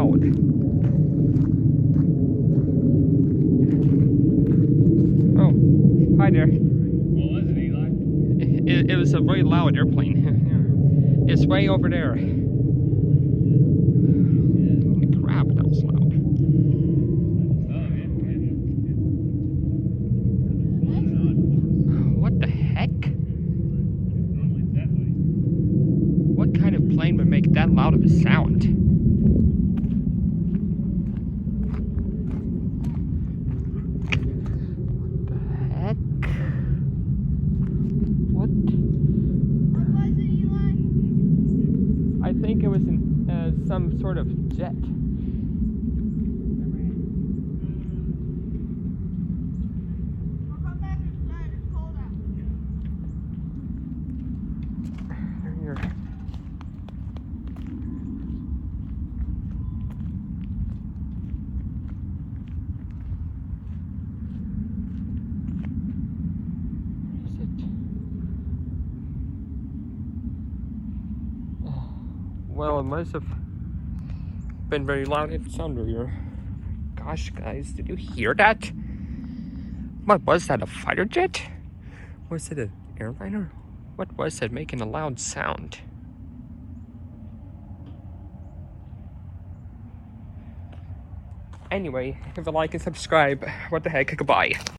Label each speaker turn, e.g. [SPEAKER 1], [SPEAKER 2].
[SPEAKER 1] loud. Oh, hi there.
[SPEAKER 2] What was it, Eli?
[SPEAKER 1] It was a very loud airplane. It's way over there. Holy crap, that was loud. What the heck? What kind of plane would make that loud of a sound? What the heck? What?
[SPEAKER 3] What was it, Eli?
[SPEAKER 1] I think it was some sort of jet.
[SPEAKER 3] We'll come back inside. It's cold out.
[SPEAKER 1] Here. Is it? Well, it must have been very loud and sound here. Gosh, guys, did you hear that? What was that? A fighter jet? Was it an airliner? What was that making a loud sound? Anyway, if you like and subscribe, what the heck, goodbye.